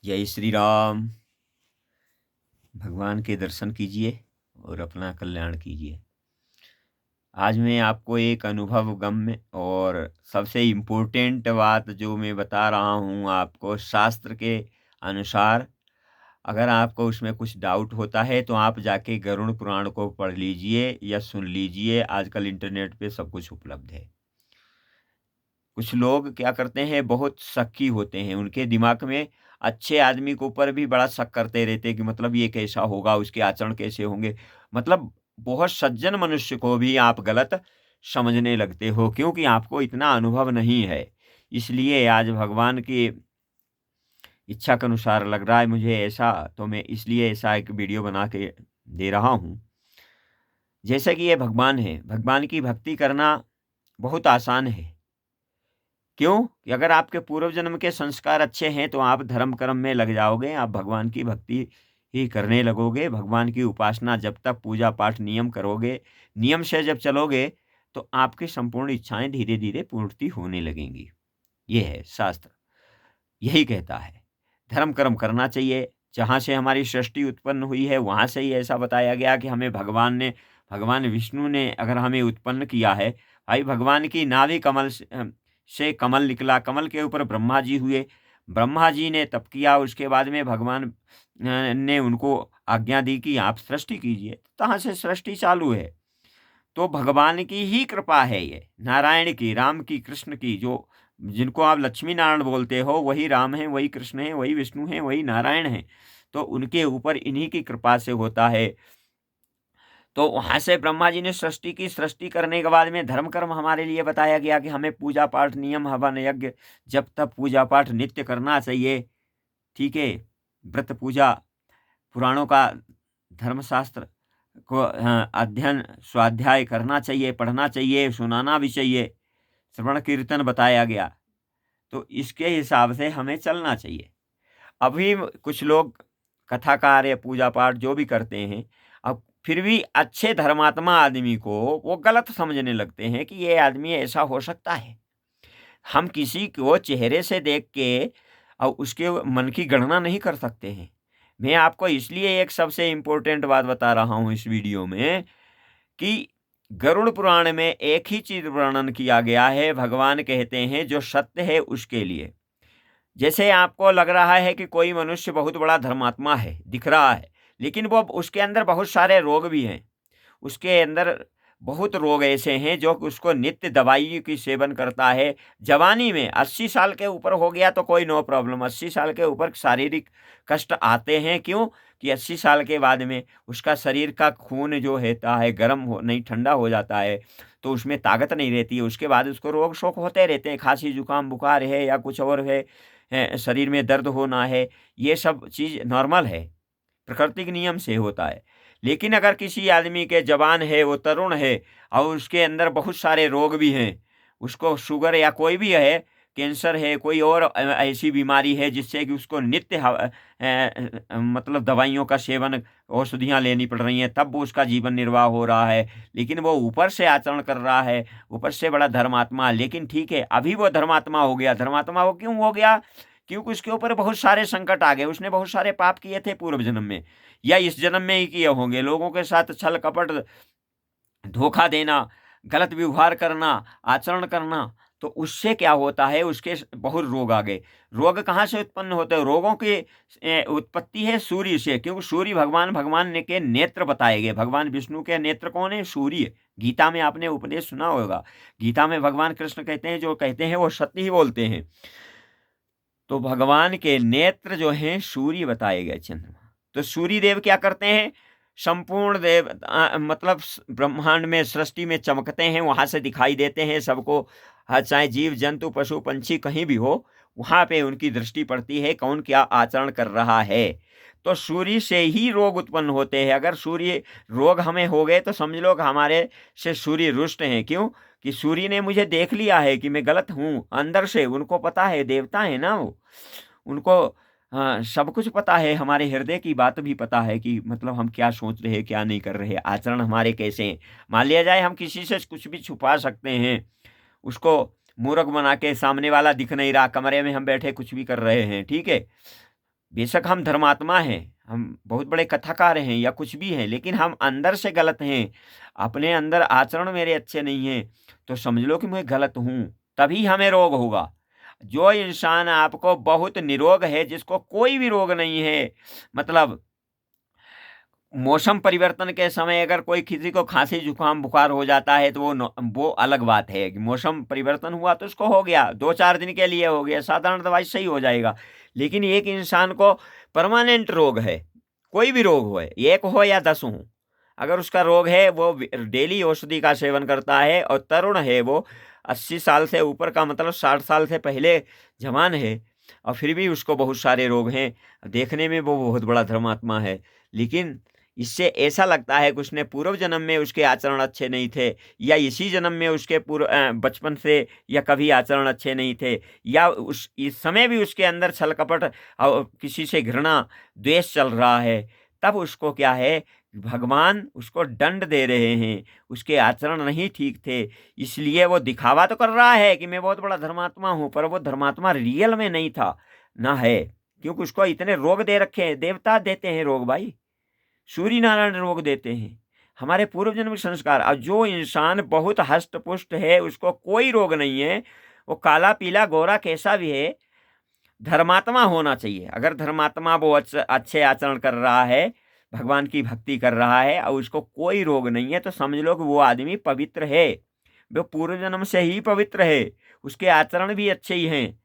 जय श्री राम। भगवान के दर्शन कीजिए और अपना कल्याण कीजिए। आज मैं आपको एक अनुभव गम्य और सबसे इम्पोर्टेंट बात जो मैं बता रहा हूँ आपको, शास्त्र के अनुसार अगर आपको उसमें कुछ डाउट होता है तो आप जाके गरुड़ पुराण को पढ़ लीजिए या सुन लीजिए। आजकल इंटरनेट पे सब कुछ उपलब्ध है। कुछ लोग क्या करते हैं, बहुत शक्की होते हैं, उनके दिमाग में अच्छे आदमी के ऊपर भी बड़ा शक करते रहते हैं कि मतलब ये कैसा होगा, उसके आचरण कैसे होंगे। मतलब बहुत सज्जन मनुष्य को भी आप गलत समझने लगते हो क्योंकि आपको इतना अनुभव नहीं है। इसलिए आज भगवान की इच्छा के अनुसार लग रहा है मुझे ऐसा, तो मैं इसलिए ऐसा एक वीडियो बना के दे रहा हूँ। जैसे कि ये भगवान है, भगवान की भक्ति करना बहुत आसान है। क्यों? कि अगर आपके पूर्व जन्म के संस्कार अच्छे हैं तो आप धर्म कर्म में लग जाओगे, आप भगवान की भक्ति ही करने लगोगे। भगवान की उपासना जब तक पूजा पाठ नियम करोगे, नियम से जब चलोगे तो आपकी संपूर्ण इच्छाएं धीरे धीरे पूर्ति होने लगेंगी। ये है शास्त्र, यही कहता है। धर्म कर्म करना चाहिए। जहाँ से हमारी सृष्टि उत्पन्न हुई है वहाँ से ही ऐसा बताया गया कि हमें भगवान विष्णु ने अगर हमें उत्पन्न किया है। भाई भगवान की नाभि कमल से कमल निकला, कमल के ऊपर ब्रह्मा जी हुए, ब्रह्मा जी ने तप किया, उसके बाद में भगवान ने उनको आज्ञा दी कि आप सृष्टि कीजिए। तहाँ से सृष्टि चालू है। तो भगवान की ही कृपा है ये, नारायण की, राम की, कृष्ण की, जो जिनको आप लक्ष्मी नारायण बोलते हो वही राम है, वही कृष्ण है, वही विष्णु है, वही नारायण है। तो उनके ऊपर इन्हीं की कृपा से होता है। तो वहाँ से ब्रह्मा जी ने सृष्टि की, सृष्टि करने के बाद में धर्म कर्म हमारे लिए बताया गया कि हमें पूजा पाठ, नियम, हवन, यज्ञ, जब तक पूजा पाठ नित्य करना चाहिए। ठीक है? व्रत पूजा, पुराणों का, धर्मशास्त्र को अध्ययन स्वाध्याय करना चाहिए, पढ़ना चाहिए, सुनाना भी चाहिए, श्रवण कीर्तन बताया गया। तो इसके हिसाब से हमें चलना चाहिए। अभी कुछ लोग कथाकार या पूजा पाठ जो भी करते हैं, अब फिर भी अच्छे धर्मात्मा आदमी को वो गलत समझने लगते हैं कि ये आदमी ऐसा हो सकता है। हम किसी को चेहरे से देख के और उसके मन की गणना नहीं कर सकते हैं। मैं आपको इसलिए एक सबसे इम्पोर्टेंट बात बता रहा हूँ इस वीडियो में कि गरुड़ पुराण में एक ही चीज वर्णन किया गया है। भगवान कहते हैं जो सत्य है उसके लिए। जैसे आपको लग रहा है कि कोई मनुष्य बहुत बड़ा धर्मात्मा है, दिख रहा है, लेकिन वो उसके अंदर बहुत सारे रोग भी हैं। उसके अंदर बहुत रोग ऐसे हैं जो उसको नित्य दवाई की सेवन करता है। जवानी में 80 साल के ऊपर हो गया तो कोई नो प्रॉब्लम। 80 साल के ऊपर शारीरिक कष्ट आते हैं। क्यों? कि 80 साल के बाद में उसका शरीर का खून जो रहता है गर्म हो नहीं, ठंडा हो जाता है, तो उसमें ताकत नहीं रहती है। उसके बाद उसको रोग शोक होते रहते हैं, खांसी जुकाम बुखार है या कुछ और है, शरीर में दर्द होना है, ये सब चीज़ नॉर्मल है, प्राकृतिक नियम से होता है। लेकिन अगर किसी आदमी के जवान है, वो तरुण है और उसके अंदर बहुत सारे रोग भी हैं, उसको शुगर या कोई भी है, कैंसर है, कोई और ऐसी बीमारी है जिससे कि उसको नित्य मतलब दवाइयों का सेवन, औषधियाँ लेनी पड़ रही हैं, तब वो उसका जीवन निर्वाह हो रहा है। लेकिन वो ऊपर से आचरण कर रहा है, ऊपर से बड़ा धर्मात्मा। लेकिन ठीक है, अभी वो धर्मात्मा हो गया। धर्मात्मा वो क्यों हो गया? क्योंकि उसके ऊपर बहुत सारे संकट आ गए। उसने बहुत सारे पाप किए थे पूर्व जन्म में या इस जन्म में ही किए होंगे। लोगों के साथ छल कपट, धोखा देना, गलत व्यवहार करना, आचरण करना, तो उससे क्या होता है, उसके बहुत रोग आ गए। रोग कहाँ से उत्पन्न होते हैं? रोगों की उत्पत्ति है सूर्य से, क्योंकि सूर्य भगवान ने के नेत्र बताए गए। भगवान विष्णु के नेत्र कौन है? सूर्य। गीता में आपने उपदेश सुना होगा। गीता में भगवान कृष्ण कहते हैं, जो कहते हैं वो सत्य ही बोलते हैं। तो भगवान के नेत्र जो हैं सूर्य बताए गए, चंद्रमा। तो सूर्य देव क्या करते हैं? संपूर्ण देव मतलब ब्रह्मांड में, सृष्टि में चमकते हैं, वहां से दिखाई देते हैं सबको। चाहे जीव जंतु पशु पंछी कहीं भी हो, वहां पे उनकी दृष्टि पड़ती है कौन क्या आचरण कर रहा है। तो सूर्य से ही रोग उत्पन्न होते हैं। अगर सूर्य रोग हमें हो गए तो समझ लो कि हमारे से सूर्य रुष्ट हैं। क्यों? कि सूर्य ने मुझे देख लिया है कि मैं गलत हूँ अंदर से। उनको पता है, देवता है ना वो, उनको सब कुछ पता है। हमारे हृदय की बात भी पता है कि मतलब हम क्या सोच रहे हैं, क्या नहीं कर रहे, आचरण हमारे कैसे हैं। मान लिया जाए हम किसी से कुछ भी छुपा सकते हैं, उसको मूर्ख बना के, सामने वाला दिख नहीं रहा, कमरे में हम बैठे कुछ भी कर रहे हैं, ठीक है, बेशक हम धर्मात्मा हैं, हम बहुत बड़े कथाकार हैं या कुछ भी हैं, लेकिन हम अंदर से गलत हैं, अपने अंदर आचरण मेरे अच्छे नहीं हैं, तो समझ लो कि मैं गलत हूँ, तभी हमें रोग होगा। जो इंसान आपको बहुत निरोग है, जिसको कोई भी रोग नहीं है, मतलब मौसम परिवर्तन के समय अगर कोई किसी को खांसी जुकाम बुखार हो जाता है तो वो अलग बात है कि मौसम परिवर्तन हुआ तो उसको हो गया, 2-4 दिन के लिए हो गया, साधारण दवाई सही हो जाएगा। लेकिन एक इंसान को परमानेंट रोग है, कोई भी रोग हो, एक हो या 10 हो, अगर उसका रोग है, वो डेली औषधि का सेवन करता है और तरुण है, वो 80 साल से ऊपर का, मतलब 60 साल से पहले जवान है, और फिर भी उसको बहुत सारे रोग हैं, देखने में वो बहुत बड़ा धर्मात्मा है। लेकिन इससे ऐसा लगता है कि उसने पूर्व जन्म में उसके आचरण अच्छे नहीं थे, या इसी जन्म में उसके बचपन से या कभी आचरण अच्छे नहीं थे, या उस इस समय भी उसके अंदर छल कपट और किसी से घृणा द्वेष चल रहा है। तब उसको क्या है, भगवान उसको दंड दे रहे हैं, उसके आचरण नहीं ठीक थे, इसलिए वो दिखावा तो कर रहा है कि मैं बहुत बड़ा धर्मात्मा हूँ, पर वो धर्मात्मा रियल में नहीं था, ना है, क्योंकि उसको इतने रोग दे रखे हैं। देवता देते हैं रोग भाई, सूर्य नारायण रोग देते हैं, हमारे पूर्व जन्म के संस्कार। और जो इंसान बहुत हष्ट पुष्ट है, उसको कोई रोग नहीं है, वो काला पीला गोरा कैसा भी है, धर्मात्मा होना चाहिए। अगर धर्मात्मा वो अच्छे आचरण कर रहा है, भगवान की भक्ति कर रहा है और उसको कोई रोग नहीं है, तो समझ लो कि वो आदमी पवित्र है, वो पूर्व जन्म से ही पवित्र है, उसके आचरण भी अच्छे ही हैं,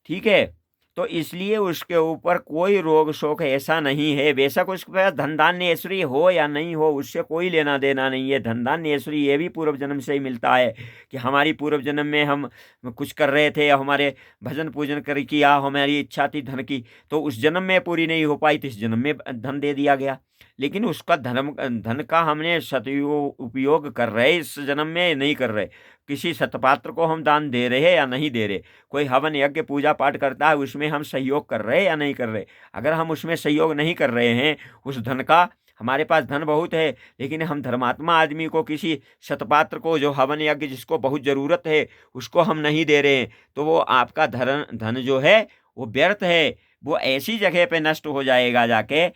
ठीक है। तो इसलिए उसके ऊपर कोई रोग शोक ऐसा नहीं है। बेशक उसके पास धन धान्य ऐश्वर्य हो या नहीं हो, उससे कोई लेना देना नहीं है। धन धान्य ऐश्वर्य ये भी पूर्व जन्म से ही मिलता है, कि हमारी पूर्व जन्म में हम कुछ कर रहे थे, हमारे भजन पूजन कर किया, हमारी इच्छा थी धन की, तो उस जन्म में पूरी नहीं हो पाई, तो इस जन्म में धन दे दिया गया। लेकिन उसका धन का हमने उपयोग कर रहे, इस जन्म में नहीं कर रहे। किसी सतपात्र को हम दान दे रहे हैं या नहीं दे रहे, कोई हवन यज्ञ पूजा पाठ करता है, उसमें हम सहयोग कर रहे हैं या नहीं कर रहे। अगर हम उसमें सहयोग नहीं कर रहे हैं, उस धन का, हमारे पास धन बहुत है, लेकिन हम धर्मात्मा आदमी को, किसी सतपात्र को, जो हवन यज्ञ जिसको बहुत ज़रूरत है, उसको हम नहीं दे रहे हैं, तो वो आपका धन जो है वो व्यर्थ है, वो ऐसी जगह पे नष्ट हो जाएगा जाके,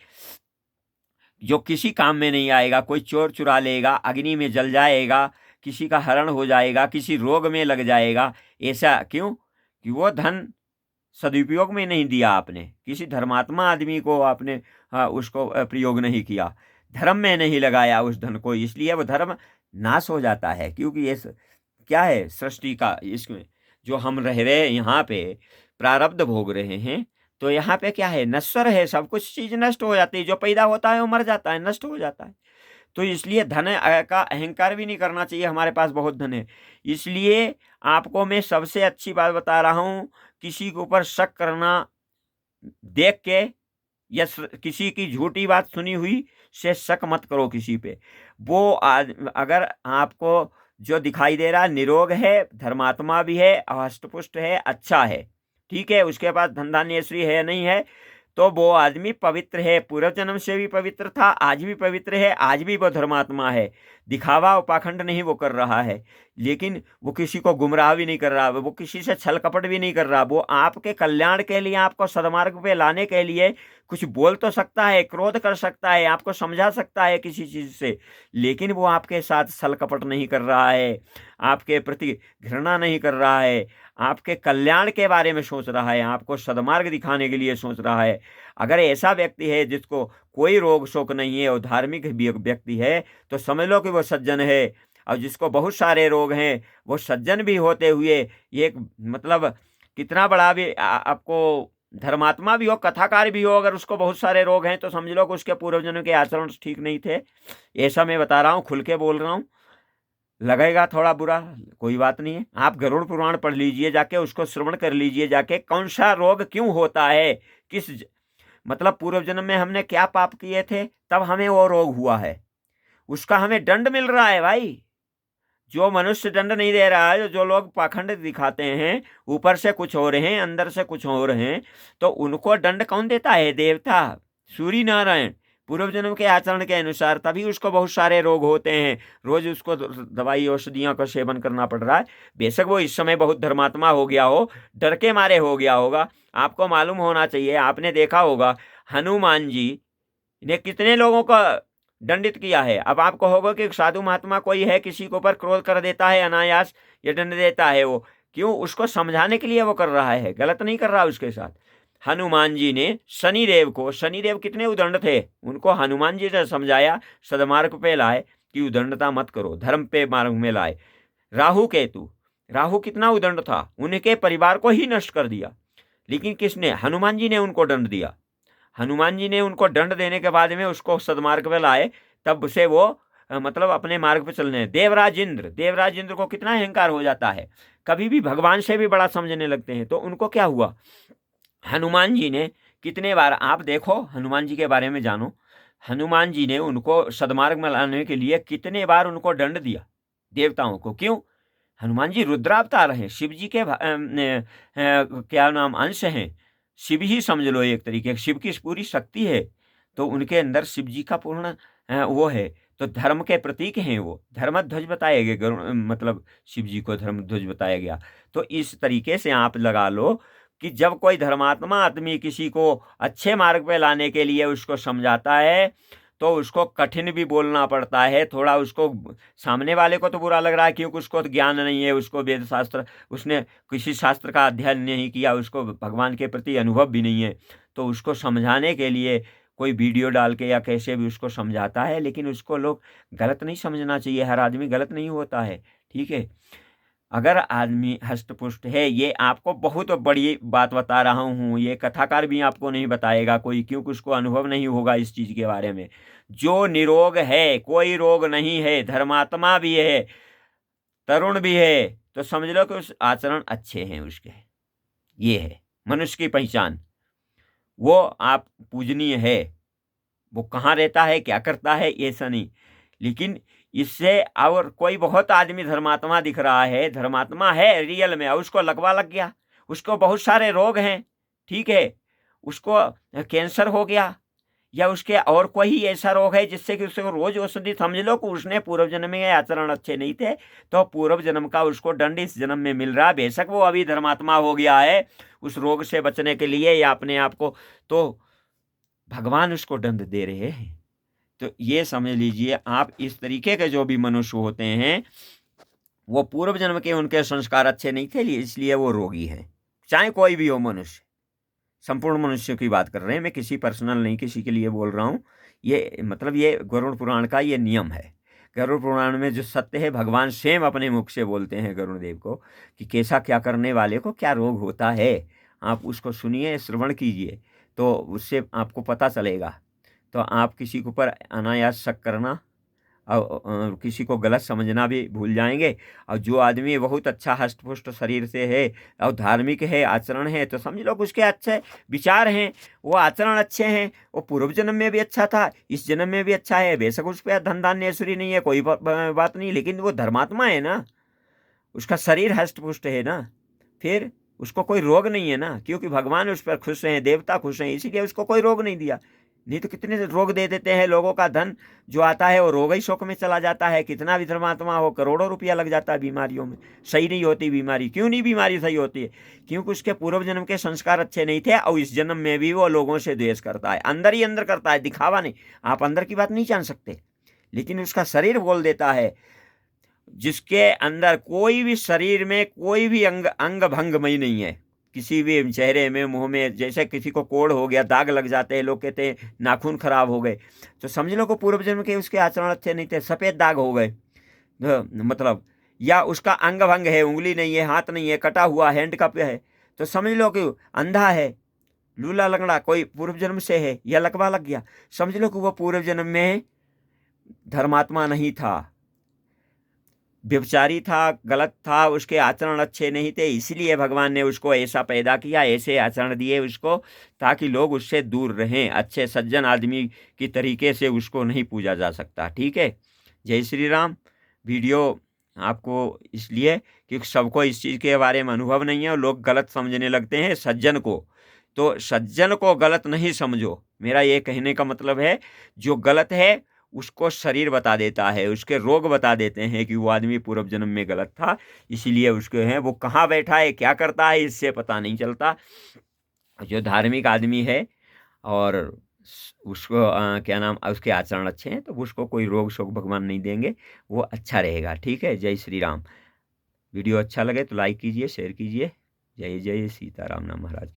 जो किसी काम में नहीं आएगा। कोई चोर चुरा लेगा, अग्नि में जल जाएगा, किसी का हरण हो जाएगा, किसी रोग में लग जाएगा। ऐसा क्यों? कि वो धन सदुपयोग में नहीं दिया आपने, किसी धर्मात्मा आदमी को आपने उसको प्रयोग नहीं किया, धर्म में नहीं लगाया उस धन को, इसलिए वो धर्म नाश हो जाता है। क्योंकि ये क्या है सृष्टि का, इसमें जो हम रह रहे हैं यहाँ पे, प्रारब्ध भोग रहे हैं, तो यहाँ पे क्या है, नश्वर है, सब कुछ चीज नष्ट हो जाती है, जो पैदा होता है वो मर जाता है, नष्ट हो जाता है। तो इसलिए धन का अहंकार भी नहीं करना चाहिए, हमारे पास बहुत धन है। इसलिए आपको मैं सबसे अच्छी बात बता रहा हूँ, किसी के ऊपर शक करना देख के, या किसी की झूठी बात सुनी हुई से शक मत करो किसी पे। वो आज अगर आपको जो दिखाई दे रहा है निरोग है, धर्मात्मा भी है, हष्टपुष्ट है, अच्छा है, ठीक है, उसके पास धन धान्य श्री है नहीं है, तो वो आदमी पवित्र है, पूर्व जन्म से भी पवित्र था, आज भी पवित्र है, आज भी वो धर्मात्मा है। दिखावा और पाखंड नहीं वो कर रहा है, लेकिन वो किसी को गुमराह भी नहीं कर रहा, वो किसी से छल कपट भी नहीं कर रहा, वो आपके कल्याण के लिए, आपको सदमार्ग पे लाने के लिए कुछ बोल तो सकता है, क्रोध कर सकता है, आपको समझा सकता है किसी चीज़ से, लेकिन वो आपके साथ छल कपट नहीं कर रहा है, आपके प्रति घृणा नहीं कर रहा है, आपके कल्याण के बारे में सोच रहा है, आपको सदमार्ग दिखाने के लिए सोच रहा है। अगर ऐसा व्यक्ति है जिसको कोई रोग शोक नहीं है और धार्मिक व्यक्ति है, तो समझ लो कि वो सज्जन है। और जिसको बहुत सारे रोग हैं, वो सज्जन भी होते हुए, ये मतलब कितना बड़ा भी आपको धर्मात्मा भी हो, कथाकार भी हो, अगर उसको बहुत सारे रोग हैं, तो समझ लो कि उसके पूर्वजन्म के आचरण ठीक नहीं थे। ऐसा मैं बता रहा हूँ, खुल के बोल रहा हूँ, लगेगा थोड़ा बुरा, कोई बात नहीं है। आप गरुड़ पुराण पढ़ लीजिए जाके, उसको श्रवण कर लीजिए जाके, कौन सा रोग क्यों होता है, मतलब पूर्व जन्म में हमने क्या पाप किए थे, तब हमें वो रोग हुआ है, उसका हमें दंड मिल रहा है भाई। जो मनुष्य दंड नहीं दे रहा है, जो लोग पाखंड दिखाते हैं, ऊपर से कुछ हो रहे हैं, अंदर से कुछ हो रहे हैं, तो उनको दंड कौन देता है? देवता, सूर्य नारायण। पूर्व जन्म के आचरण के अनुसार तभी उसको बहुत सारे रोग होते हैं, रोज उसको दवाई औषधियों का सेवन करना पड़ रहा है। बेशक वो इस समय बहुत धर्मात्मा हो गया हो, डर के मारे हो गया होगा। आपको मालूम होना चाहिए, आपने देखा होगा हनुमान जी ने कितने लोगों का दंडित किया है। अब आप कहोगे कि साधु महात्मा कोई है, किसी के ऊपर क्रोध कर देता है अनायास, ये दंड देता है, वो क्यों? उसको समझाने के लिए वो कर रहा है, गलत नहीं कर रहा उसके साथ। हनुमान जी ने शनिदेव को, शनिदेव कितने उदंड थे, उनको हनुमान जी ने समझाया, सदमार्ग पे लाए कि उदंडता मत करो, धर्म पे मार्ग में लाए। राहु केतु, राहु कितना उदंड था, उनके परिवार को ही नष्ट कर दिया, लेकिन किसने? हनुमान जी ने उनको दंड दिया। हनुमान जी ने उनको दंड देने के बाद में उसको सदमार्ग पे लाए, तब से वो मतलब अपने मार्ग पे चलने हैं। देवराज इंद्र, देवराज इंद्र को कितना अहंकार हो जाता है, कभी भी भगवान से भी बड़ा समझने लगते हैं, तो उनको क्या हुआ? हनुमान जी ने कितने बार, आप देखो हनुमान जी के बारे में जानो, हनुमान जी ने उनको सदमार्ग में लाने के लिए कितने बार उनको दंड दिया देवताओं को। क्यों? हनुमान जी रुद्रावतार हैं, शिव जी के क्या नाम अंश हैं, शिव ही समझ लो, एक तरीके शिव की पूरी शक्ति है, तो उनके अंदर शिव जी का पूर्ण वो है, तो धर्म के प्रतीक हैं वो, धर्मध्वज बताए गए, मतलब शिव जी को धर्मध्वज बताया गया। तो इस तरीके से आप लगा लो कि जब कोई धर्मात्मा आदमी किसी को अच्छे मार्ग पे लाने के लिए उसको समझाता है, तो उसको कठिन भी बोलना पड़ता है थोड़ा। उसको सामने वाले को तो बुरा लग रहा है क्योंकि उसको तो ज्ञान नहीं है, उसको वेद शास्त्र, उसने किसी शास्त्र का अध्ययन नहीं किया, उसको भगवान के प्रति अनुभव भी नहीं है, तो उसको समझाने के लिए कोई वीडियो डाल के या कैसे भी उसको समझाता है, लेकिन उसको लोग गलत नहीं समझना चाहिए, हर आदमी गलत नहीं होता है, ठीक है। अगर आदमी हष्ट-पुष्ट है, ये आपको बहुत बड़ी बात बता रहा हूँ, ये कथाकार भी आपको नहीं बताएगा कोई, क्योंकि उसको अनुभव नहीं होगा इस चीज़ के बारे में। जो निरोग है, कोई रोग नहीं है, धर्मात्मा भी है, तरुण भी है, तो समझ लो कि उस आचरण अच्छे हैं उसके। ये है मनुष्य की पहचान। वो आप पूजनीय है, वो कहाँ रहता है, क्या करता है, ऐसा नहीं। लेकिन इससे और कोई बहुत आदमी धर्मात्मा दिख रहा है, धर्मात्मा है रियल में, और उसको लगवा लग गया, उसको बहुत सारे रोग हैं, ठीक है, उसको कैंसर हो गया, या उसके और कोई ऐसा रोग है जिससे कि उसको रोज औषधि, समझ लो कि उसने पूर्व जन्म में आचरण अच्छे नहीं थे, तो पूर्व जन्म का उसको दंड इस जन्म में मिल रहा है। बेशक वो अभी धर्मात्मा हो गया है, उस रोग से बचने के लिए या अपने आप को, तो भगवान उसको दंड दे रहे हैं। तो ये समझ लीजिए आप, इस तरीके के जो भी मनुष्य होते हैं, वो पूर्व जन्म के उनके संस्कार अच्छे नहीं थे, इसलिए वो रोगी है। चाहे कोई भी हो मनुष्य, संपूर्ण मनुष्य की बात कर रहे हैं, मैं किसी पर्सनल नहीं, किसी के लिए बोल रहा हूँ। ये मतलब ये गरुड़ पुराण का ये नियम है। गरुड़ पुराण में जो सत्य है, भगवान स्वयं अपने मुख से बोलते हैं गरुड़ देव को कि कैसा क्या करने वाले को क्या रोग होता है। आप उसको सुनिए, श्रवण कीजिए, तो उससे आपको पता चलेगा। तो आप किसी के ऊपर अनायास शक करना और किसी को गलत समझना भी भूल जाएंगे। और जो आदमी बहुत अच्छा हष्ट-पुष्ट शरीर से है और धार्मिक है, आचरण है, तो समझ लो कि उसके अच्छे विचार हैं, वो आचरण अच्छे हैं, वो पूर्व जन्म में भी अच्छा था, इस जन्म में भी अच्छा है। बेशक उस पर धन धान्य ऐश्वर्य नहीं है, कोई बात नहीं, लेकिन वो धर्मात्मा है ना, उसका शरीर हष्ट-पुष्ट है ना, फिर उसको कोई रोग नहीं है ना, क्योंकि भगवान उस पर खुश हैं, देवता खुश हैं, इसीलिए उसको कोई रोग नहीं दिया। नहीं तो कितने रोग दे देते हैं लोगों का, धन जो आता है वो रोग ही शोक में चला जाता है। कितना भी धर्मात्मा हो, करोड़ों रुपया लग जाता है बीमारियों में, सही नहीं होती बीमारी। क्यों नहीं बीमारी सही होती है? क्योंकि उसके पूर्व जन्म के संस्कार अच्छे नहीं थे, और इस जन्म में भी वो लोगों से द्वेष करता है, अंदर ही अंदर करता है, दिखावा नहीं। आप अंदर की बात नहीं जान सकते, लेकिन उसका शरीर बोल देता है। जिसके अंदर कोई भी शरीर में कोई भी अंग भंगमय नहीं है, किसी भी चेहरे में, मुंह में, जैसे किसी को कोढ़ हो गया, दाग लग जाते हैं, लोग कहते हैं नाखून खराब हो गए, तो समझ लो को पूर्व जन्म के उसके आचरण अच्छे नहीं थे, सफेद दाग हो गए, मतलब, या उसका अंग भंग है, उंगली नहीं है, हाथ नहीं है, कटा हुआ हैंडकप है, तो समझ लो कि अंधा है, लूला लंगड़ा कोई पूर्व जन्म से है, या लकवा लग गया, समझ लो कि वो पूर्व जन्म में धर्मात्मा नहीं था, व्यभिचारी था, गलत था, उसके आचरण अच्छे नहीं थे, इसलिए भगवान ने उसको ऐसा पैदा किया, ऐसे आचरण दिए उसको, ताकि लोग उससे दूर रहें। अच्छे सज्जन आदमी की तरीके से उसको नहीं पूजा जा सकता, ठीक है। जय श्री राम। वीडियो आपको इसलिए क्योंकि सबको इस चीज़ के बारे में अनुभव नहीं है, और लोग गलत समझने लगते हैं सज्जन को, तो सज्जन को गलत नहीं समझो, मेरा ये कहने का मतलब है जो गलत है उसको शरीर बता देता है, उसके रोग बता देते हैं कि वो आदमी पूर्व जन्म में गलत था, इसीलिए उसके हैं वो कहाँ बैठा है क्या करता है इससे पता नहीं चलता। जो धार्मिक आदमी है और उसको क्या नाम उसके आचरण अच्छे हैं तो उसको कोई रोग शोक भगवान नहीं देंगे, वो अच्छा रहेगा। ठीक है, जय श्री राम। वीडियो अच्छा लगे तो लाइक कीजिए, शेयर कीजिए। जय जय सीताराम नाम महाराज।